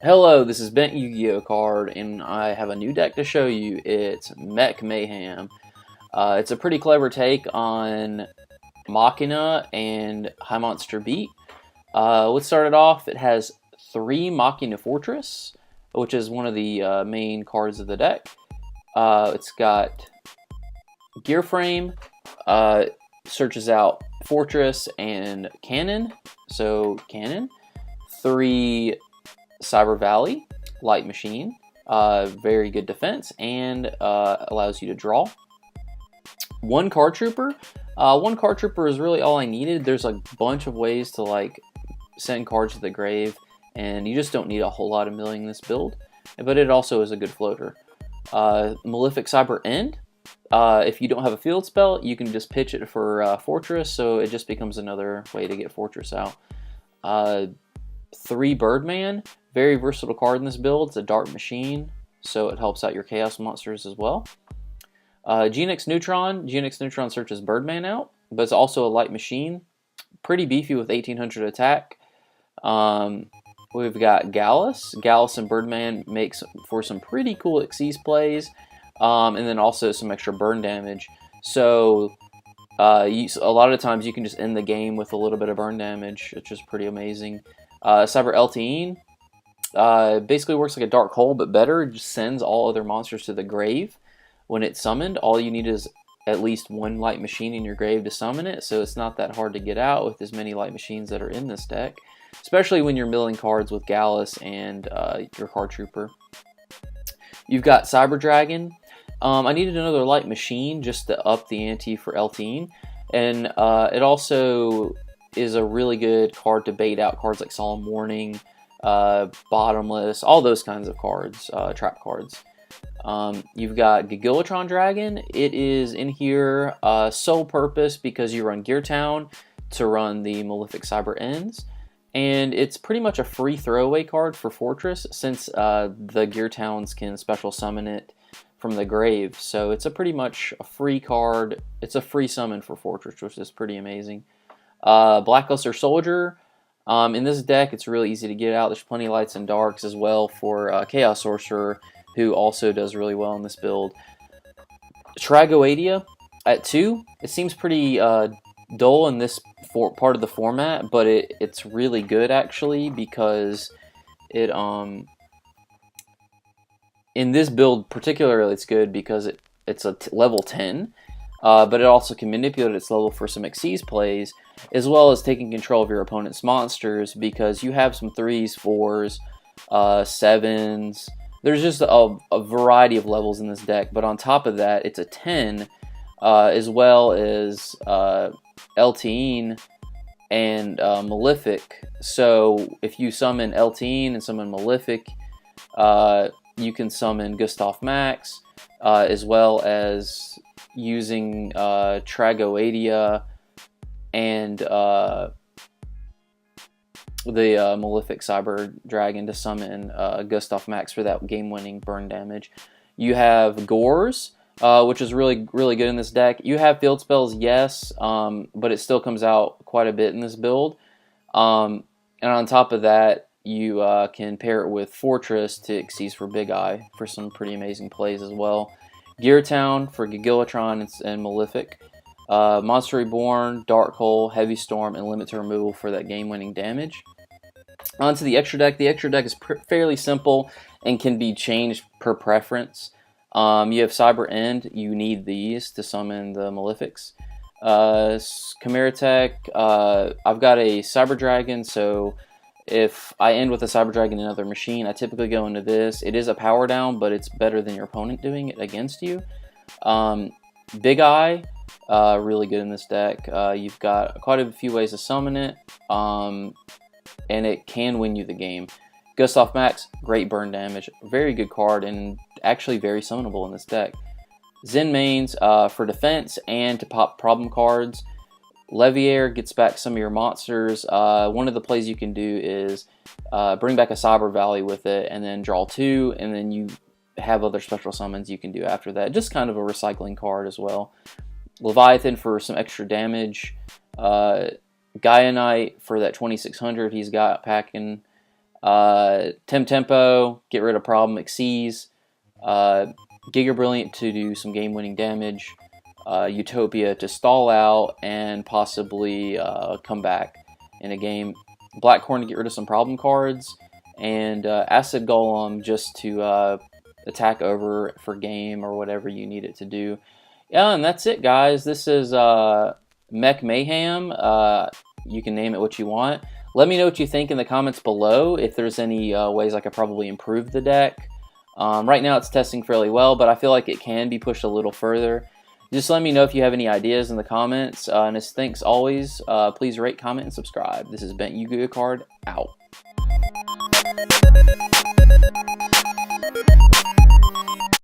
Hello, this is Bent Yugioh card, and I have a new deck to show you. It's Mech Mayhem. It's a pretty clever take on Machina and High Monster Beat. Let's start it off. It has 3 Machina Fortress, which is one of the main cards of the deck. It's got Gearframe, searches out Fortress and Cannon, so Cannon. 3 Cyber Valley, Light Machine, very good defense, and allows you to draw. 1 Card Trooper. 1 Card Trooper is really all I needed. There's a bunch of ways to send cards to the grave, and you just don't need a whole lot of milling this build. But it also is a good floater. Malefic Cyber End. If you don't have a field spell, you can just pitch it for Fortress, so it just becomes another way to get Fortress out. 3 Birdman. Very versatile card in this build. It's a dark machine, so it helps out your chaos monsters as well. Genex Neutron. Genex Neutron searches Birdman out, but it's also a light machine. Pretty beefy with 1800 attack. We've got Gallis. Gallis and Birdman makes for some pretty cool Xyz plays, and then also some extra burn damage. So a lot of times you can just end the game with a little bit of burn damage, which is pretty amazing. Cyber Eltanin. Basically works like a dark hole, but better. It just sends all other monsters to the grave when it's summoned. All you need is at least 1 light machine in your grave to summon it, so it's not that hard to get out with as many light machines that are in this deck, especially when you're milling cards with Gallis and your Card Trooper. You've got Cyber Dragon. I needed another light machine just to up the ante for Eltanin, and it also is a really good card to bait out cards like Solemn Warning, Bottomless, all those kinds of cards, trap cards. You've got Gadjiltron Dragon. It is in here sole purpose because you run Geartown to run the Malefic Cyber Ends, and it's pretty much a free throwaway card for Fortress since the Geartowns can special summon it from the grave, so it's pretty much a free card. It's a free summon for Fortress, which is pretty amazing. Blackluster Soldier. In this deck, it's really easy to get out. There's plenty of lights and darks as well for Chaos Sorcerer, who also does really well in this build. Tragoedia at 2. It seems pretty dull in this part of the format, but it's really good actually because it in this build particularly it's good because it's a level 10. But it also can manipulate its level for some Xyz plays, as well as taking control of your opponent's monsters, because you have some 3s, 4s, 7s. There's just a variety of levels in this deck, but on top of that, it's a 10, as well as Eltanin and Malefic. So if you summon Eltanin and summon Malefic, you can summon Gustav Max, as well as using Tragoedia and the Malefic Cyber Dragon to summon Gustav Max for that game-winning burn damage. You have Gorz, which is really good in this deck. You have field spells, yes, but it still comes out quite a bit in this build. And on top of that, you can pair it with Fortress to Xyz for Big Eye for some pretty amazing plays as well. Geartown for Gadjiltron and Malefic. Monster Reborn, Dark Hole, Heavy Storm, and Limit to Removal for that game-winning damage. Onto the extra deck. The extra deck is fairly simple and can be changed per preference. You have Cyber End. You need these to summon the Malefics. Chimeratech. I've got a Cyber Dragon, so if I end with a Cyber Dragon and another machine, I typically go into this. It is a power down, but it's better than your opponent doing it against you. Big Eye, really good in this deck. You've got quite a few ways to summon it, and it can win you the game. Gustav Max, great burn damage. Very good card, and actually very summonable in this deck. Zenmaines for defense and to pop problem cards. Leviair gets back some of your monsters. One of the plays you can do is bring back a Cyber Valley with it and then draw 2, and then you have other special summons you can do after that. Just kind of a recycling card as well. Leviathan for some extra damage. Gaia Knight for that 2600 he's got packing. Temtempo, get rid of problem, Xyz. Giga-Brilliant to do some game-winning damage. Utopia to stall out and possibly come back in a game. Blackcorn to get rid of some problem cards. And Acid Golem just to attack over for game or whatever you need it to do. Yeah, and that's it, guys. This is Mech Mayhem. You can name it what you want. Let me know what you think in the comments below, if there's any ways I could probably improve the deck. Right now it's testing fairly well, but I feel like it can be pushed a little further. Just let me know if you have any ideas in the comments. And as thanks always, please rate, comment, and subscribe. This has been Yu-Gi-Oh! Card out.